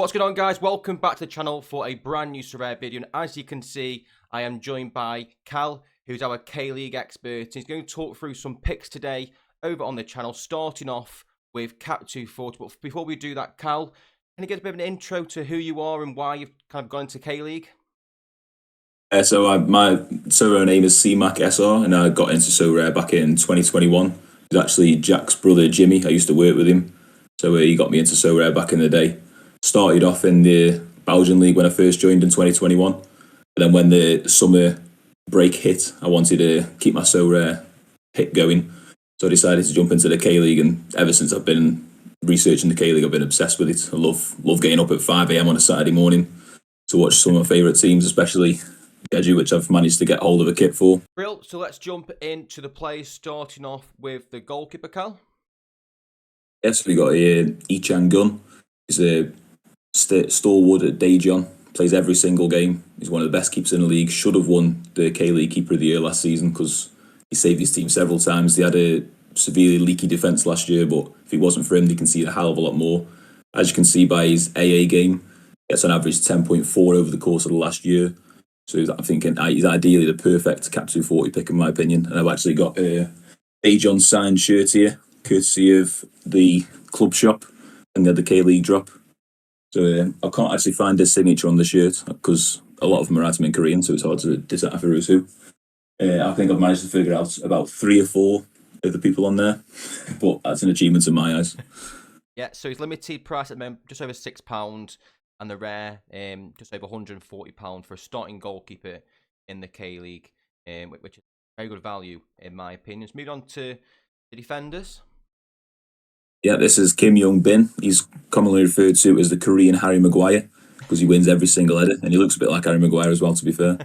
What's going on, guys? Welcome back to the channel for a brand new Sorare video. And as you can see, I am joined by Cal, who's our K-League expert. He's going to talk through some picks today over on the channel, starting off with Cap 240. But before we do that, Cal, can you get a bit of an intro to who you are and why you've kind of gone into K-League? My Sorare name is CMAC SR, and I got into Sorare back in 2021. It was actually Jack's brother Jimmy. I used to work with him, so he got me into Sorare back in the day. Started off in the Belgian league when I first joined in 2021, and then when the summer break hit, I wanted to keep my Sorare hit going, so I decided to jump into the K League. And ever since I've been researching the K League, I've been obsessed with it. I love getting up at 5 a.m. on a Saturday morning to watch some of my favourite teams, especially Edu, which I've managed to get hold of a kit for. Real. So let's jump into the players, starting off with the goalkeeper, Cal. Yes, we got Ichan Gun. He's a stalwart at Daejeon. Plays every single game. He's one of the best keepers in the league. Should have won the K-League Keeper of the Year last season because he saved his team several times. They had a severely leaky defence last year, but if it wasn't for him, they can see a hell of a lot more. As you can see by his AA game, it's on average 10.4 over the course of the last year. So I'm thinking he's ideally the perfect Cap 240 pick in my opinion. And I've actually got a Daejeon signed shirt here, courtesy of the club shop, and they had the K-League drop. So I can't actually find his signature on the shirt because a lot of them are writing in Korean, so it's hard to decipher who's who. I think I've managed to figure out about 3 or 4 of the people on there, but that's an achievement in my eyes. Yeah, so his limited price at the moment, just over £6, and the rare, just over £140 for a starting goalkeeper in the K-League, which is very good value in my opinion. Let's move on to the defenders. Yeah, this is Kim Young Bin. He's commonly referred to as the Korean Harry Maguire because he wins every single header, and he looks a bit like Harry Maguire as well, to be fair.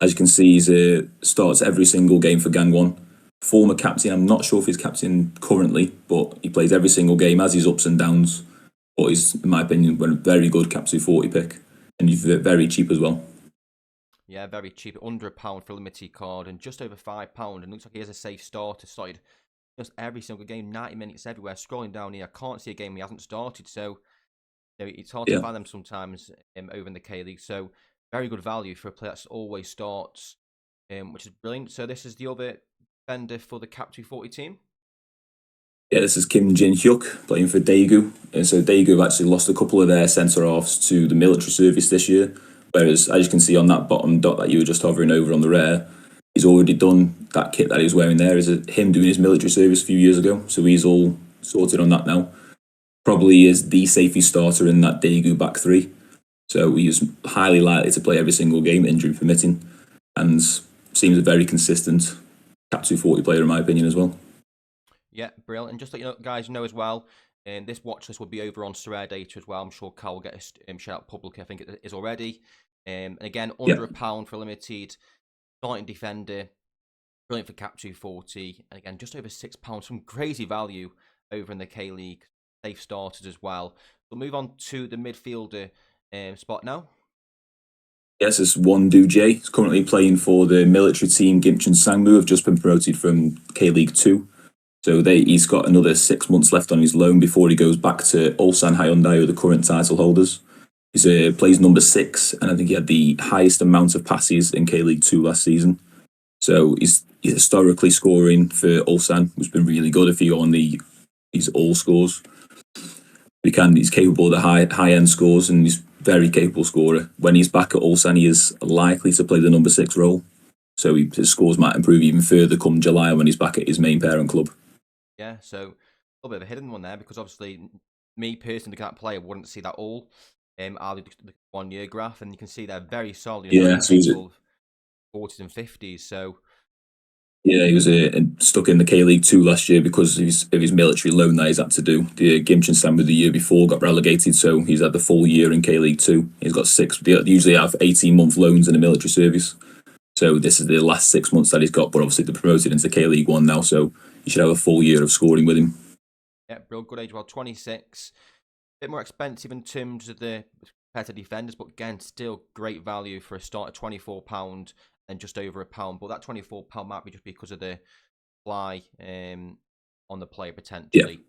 As you can see, he starts every single game for Gangwon. Former captain, I'm not sure if he's captain currently, but he plays every single game, has his ups and downs. But he's, in my opinion, a very good Cap 240 pick, and he's very cheap as well. Yeah, very cheap, under £1 for a limited card, and just over £5. And looks like he has a safe starter. Started just every single game, 90 minutes everywhere. Scrolling down here, I can't see a game he hasn't started. So it's hard to find them sometimes over in the K League. So very good value for a player that always starts, which is brilliant. So this is the other defender for the Cap 240 team. Yeah, this is Kim Jin Hyuk playing for Daegu. And so Daegu have actually lost a couple of their centre halves to the military service this year. Whereas, as you can see on that bottom dot that you were just hovering over on the rare, he's already done that kit that he was wearing there. Is him doing his military service a few years ago. So he's all sorted on that now. Probably is the safest starter in that Daegu back three. So he is highly likely to play every single game, injury permitting, and seems a very consistent Cap 240 player in my opinion as well. Yeah, brilliant. And just so you know, guys know as well, this watch list will be over on Sorare Data as well. I'm sure Cal will get a shout out publicly. I think it is already. And again, under £1 for a limited starting defender. Brilliant for Cap 240. And again, just over £6. Some crazy value over in the K League. Safe starters as well. We'll move on to the midfielder spot now. Yes, it's Won-Do Jae. He's currently playing for the military team Gimcheon Sangmu. Have just been promoted from K League 2. So he's got another 6 months left on his loan before he goes back to Ulsan Hyundai, who are the current title holders. He plays number 6, and I think he had the highest amount of passes in K League 2 last season. So he's historically scoring for Ulsan, which has been really good if you go on his all scores. He's capable of the high end scores, and he's very capable scorer. When he's back at Ulsan, he is likely to play the number 6 role. So his scores might improve even further come July when he's back at his main parent club. Yeah, so a little bit of a hidden one there because obviously me personally, looking at that player, wouldn't see that all out of the 1 year graph, and you can see they're very solid. Yeah, so 40s and 50s. So yeah, he was stuck in the K League 2 last year because of his military loan that he's had to do. The Gimcheon Sangmu the year before got relegated, so he's had the full year in K League 2. He's got 6. They usually have 18-month loans in the military service. So this is the last 6 months that he's got, but obviously they're promoted into K League 1 now, so you should have a full year of scoring with him. Yeah, real good age, well, 26. A bit more expensive in terms of the competitor defenders, but again, still great value for a start at £24 and just over £1. But that £24 might be just because of the fly on the player potentially. Yeah.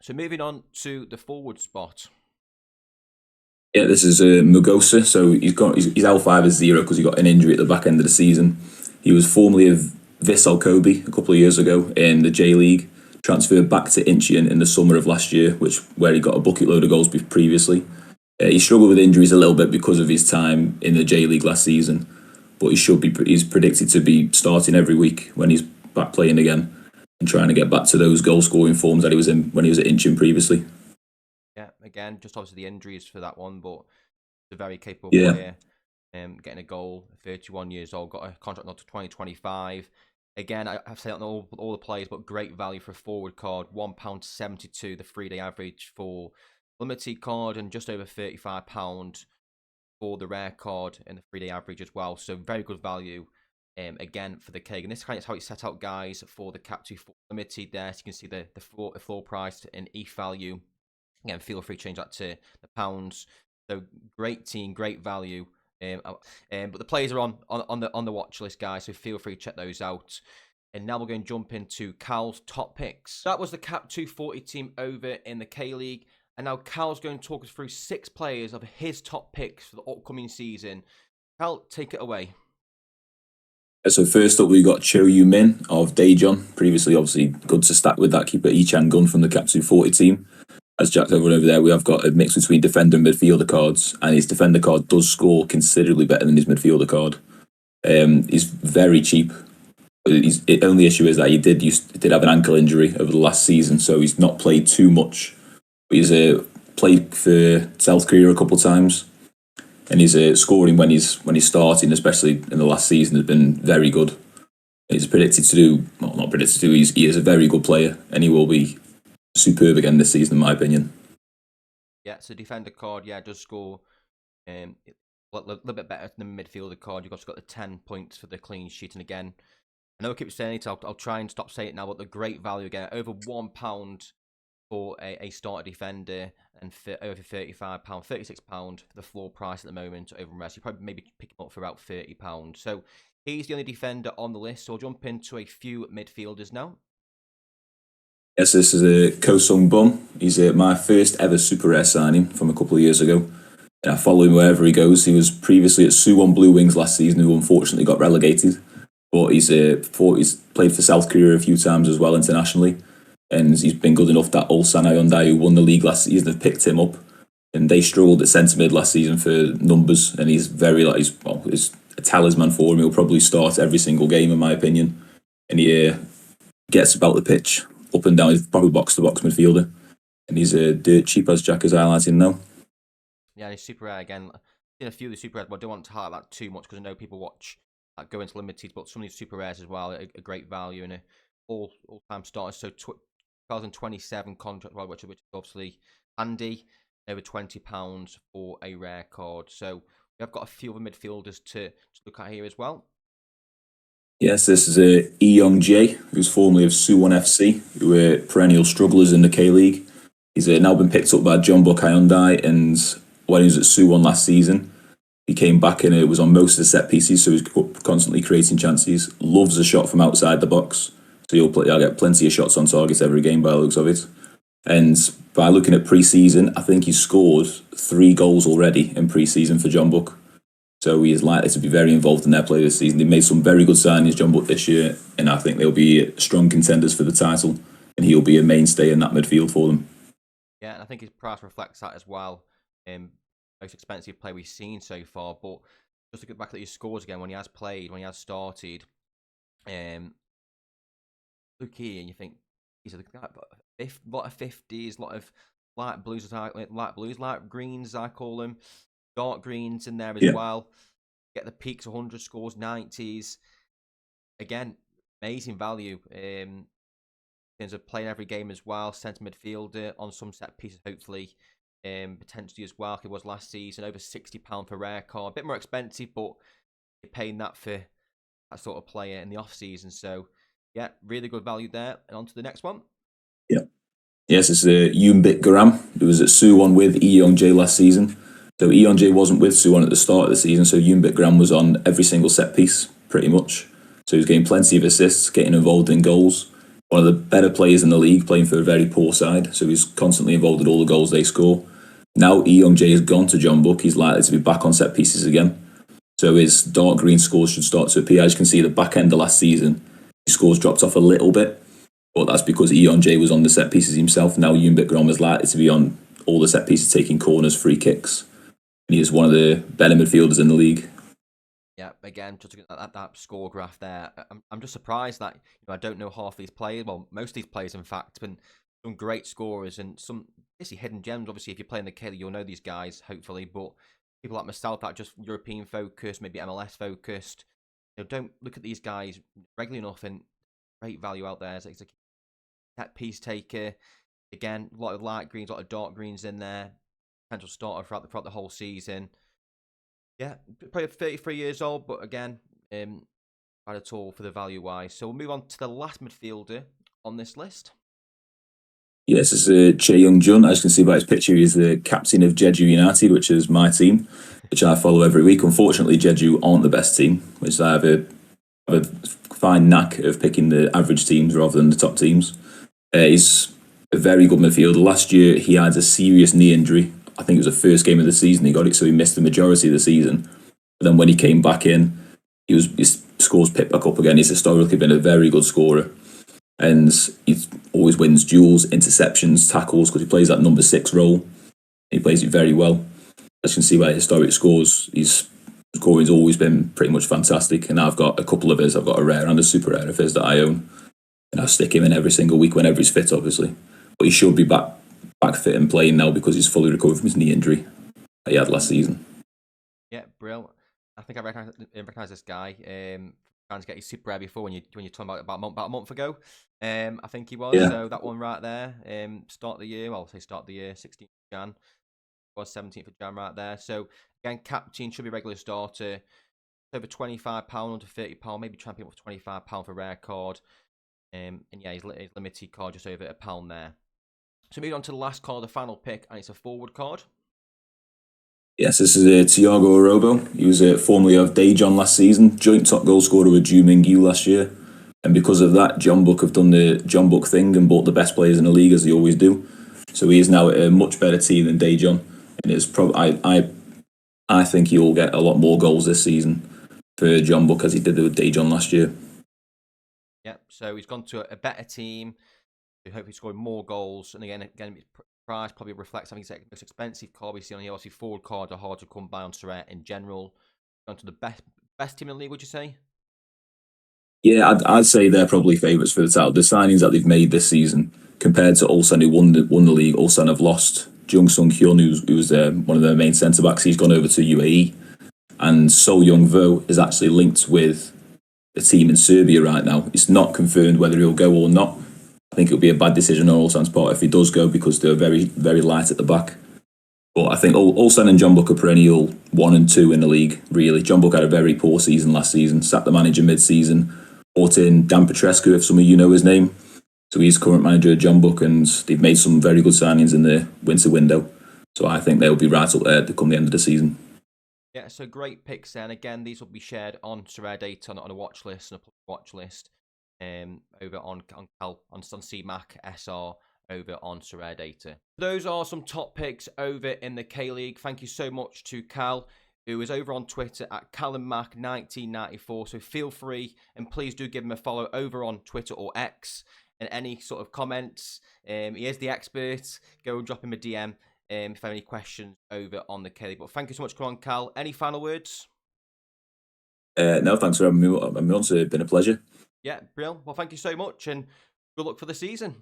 So moving on to the forward spot. Yeah, this is Mugosa. So he's L5 as 0 because he got an injury at the back end of the season. He was formerly of Vissel Kobe a couple of years ago in the J League. Transferred back to Incheon in the summer of last year, where he got a bucket load of goals previously. He struggled with injuries a little bit because of his time in the J League last season, but he's predicted to be starting every week when he's back playing again and trying to get back to those goal scoring forms that he was in when he was at Incheon previously. Yeah, again, just obviously the injuries for that one, but a very capable Yeah, player. Getting a goal, 31 years old, got a contract until 2025. Again, I've said it on all the players, but great value for a forward card. £1.72, the 3-day average for limited card, and just over £35 for the rare card and the 3-day average as well. So very good value. Again for the keg, and this kind of how it's set out, guys, for the Cap 2 limited. There, so you can see the floor price and ETH value. Again, feel free to change that to the pounds. So great team, great value. But the players are on the watch list, guys. So feel free to check those out. And now we're going to jump into Cal's top picks. That was the Cap 240 team over in the K League. And now Cal's going to talk us through 6 players of his top picks for the upcoming season. Cal, take it away. So first up, we got Cho Yu Min of Daejeon. Previously, obviously, good to stack with that keeper Ichan Gun from the Cap 240 team. As Jack's over there, we have got a mix between defender and midfielder cards, and his defender card does score considerably better than his midfielder card. He's very cheap. The only issue is that he did have an ankle injury over the last season, so he's not played too much. But he's played for South Korea a couple of times, and he's scoring when he's starting, especially in the last season, has been very good. He's predicted to do, well, not predicted to do. He is a very good player, and he will be superb again this season, in my opinion. Yeah, so defender card, yeah, does score a little bit better than the midfielder card. You've also got the 10 points for the clean sheet, and again, I know I keep saying it, I'll try and stop saying it now, but the great value again, over £1 for a starter defender, and for over £35, £36 for the floor price at the moment over rest. You probably maybe pick him up for about £30. So he's the only defender on the list. So I'll jump into a few midfielders now. Yes, this is Ko Sung Bum. He's my first ever super rare signing from a couple of years ago. And I follow him wherever he goes. He was previously at Suwon Blue Wings last season, who unfortunately got relegated. But he's played for South Korea a few times as well internationally. And he's been good enough that Ulsan Hyundai, who won the league last season, have picked him up. And they struggled at centre mid last season for numbers. And he's he's a talisman for him. He'll probably start every single game, in my opinion. And he gets about the pitch, up and down. He's probably box-to-box midfielder. And he's dirt cheap, as Jack is highlighting now. Yeah, he's super rare again. I've seen a few of the super rares, but I don't want to highlight that too much because I know people watch go into limited, but some of these super rares as well, a great value and a all-time starter. So 2027 contract, which is obviously handy, over £20 for a rare card. So we have got a few other midfielders to look at here as well. Yes, this is Lee Young Jae, who's formerly of Suwon FC, who were perennial strugglers in the K League. He's now been picked up by Jeonbuk Hyundai, and when he was at Suwon last season, he came back and it was on most of the set pieces, so he's constantly creating chances. Loves a shot from outside the box, so he'll get plenty of shots on target every game by the looks of it. And by looking at pre-season, I think he's scored 3 goals already in pre-season for Jeonbuk. So he is likely to be very involved in their play this season. They made some very good signings, Jeonbuk, this year, and I think they'll be strong contenders for the title, and he'll be a mainstay in that midfield for them. Yeah, and I think his price reflects that as well. Most expensive player we've seen so far, but just to get back at his scores again, when he has played, when he has started, look here and you think he's a lot of 50s, a lot of light blues, light greens, I call them, dark greens in there as well. Get the peaks, 100 scores, 90s. Again, amazing value in terms of playing every game as well. Centre midfielder on some set pieces, hopefully. Potentially as well, like it was last season, over £60 for rare card. A bit more expensive, but you're paying that for that sort of player in the off season. So, yeah, really good value there. And on to the next one. Yeah. Yes, it's Yoonbit Garam, who was at Suwon with Lee Young Jae last season. So Lee Young Jae wasn't with Suwon at the start of the season, so Yoonbit Garam was on every single set piece, pretty much. So he was getting plenty of assists, getting involved in goals. One of the better players in the league, playing for a very poor side, so he's constantly involved in all the goals they score. Now Young J has gone to John Book, he's likely to be back on set pieces again. So his dark green scores should start to appear. As you can see, the back end of last season, his scores dropped off a little bit, but that's because Eon J was on the set pieces himself. Now Yoonbik Grom is likely to be on all the set pieces, taking corners, free kicks. And he is one of the better midfielders in the league. Yeah, again, just looking at that score graph there, I'm just surprised that I don't know half these players. Well, most of these players, in fact, been some great scorers and some basically hidden gems. Obviously, if you're playing the Kelly, you'll know these guys, hopefully. But people like myself that are just European focused, maybe MLS focused, don't look at these guys regularly enough. And great value out there. It's a set piece taker. Again, a lot of light greens, a lot of dark greens in there. Potential starter throughout the whole season. Yeah, probably 33 years old, but again, not at all for the value wise. So we'll move on to the last midfielder on this list. Yes, it's Chae Young Jun. As you can see by his picture, he's the captain of Jeju United, which is my team, which I follow every week. Unfortunately, Jeju aren't the best team, which I have a fine knack of picking the average teams rather than the top teams. He's a very good midfielder. Last year, he had a serious knee injury. I think it was the first game of the season he got it, so he missed the majority of the season. But then when he came back in, his scores picked back up again. He's historically been a very good scorer. And he always wins duels, interceptions, tackles, because he plays that number 6 role. He plays it very well. As you can see by historic scores, his scoring's always been pretty much fantastic. And I've got a couple of his. I've got a rare and a super rare of his that I own. And I stick him in every single week whenever he's fit, obviously. But he should be back fit and playing now because he's fully recovered from his knee injury that he had last season. Yeah, brilliant. I think I recognize this guy. Trying to get his super rare before when you're talking about a month ago. I think he was. Yeah. So that one right there. Start of the year. Well, I'll say start of the year. 16th of Jan. Was 17th of Jan right there. So again, captain should be regular starter. Over £25, under £30. Maybe try and pick up for £25 for rare card. And yeah, his limited card just over £1 there. So moving on to the last card, the final pick, and it's a forward card. Yes, this is Thiago Orobo. He was formerly of Daejeon last season, joint top goal scorer with Ju Ming-yu last year. And because of that, John Book have done the John Book thing and bought the best players in the league, as they always do. So he is now a much better team than Daejeon. And it's I think he will get a lot more goals this season for John Book as he did with Daejeon last year. Yep, so he's gone to a better team. So hopefully scoring more goals. And again, price probably reflects. I think it's the most expensive card we see on here. Obviously, forward cards are hard to come by on Sorare in general. Gone to the best team in the league, would you say? Yeah, I'd say they're probably favourites for the title. The signings that they've made this season, compared to Ulsan, who won the league, Ulsan have lost Jung Sung Hyun, who was one of their main centre backs. He's gone over to UAE, and So Young Vo is actually linked with the team in Serbia right now. It's not confirmed whether he'll go or not. I think it'll be a bad decision on Ulsan's part if he does go because they're very, very light at the back. But I think Ulsan and John Book are perennial 1 and 2 in the league, really. John Book had a very poor season last season, sacked the manager mid-season, brought in Dan Petrescu, if some of you know his name. So he's current manager of John Book, and they've made some very good signings in the winter window. So I think they'll be right up there to come the end of the season. Yeah, so great picks then. Again, these will be shared on Sorare Data on a watch list, and a watch list over on CMAC SR over on Sorare Data. Those are some top picks over in the K-League. Thank you so much to Cal, who is over on Twitter at CallumMac1994. So feel free and please do give him a follow over on Twitter or X. And any sort of comments, he is the expert. Go and drop him a DM if you have any questions over on the K-League. But thank you so much, come on, Cal. Any final words? No, thanks for having me on. It's been a pleasure. Yeah, brilliant. Well, thank you so much and good luck for the season.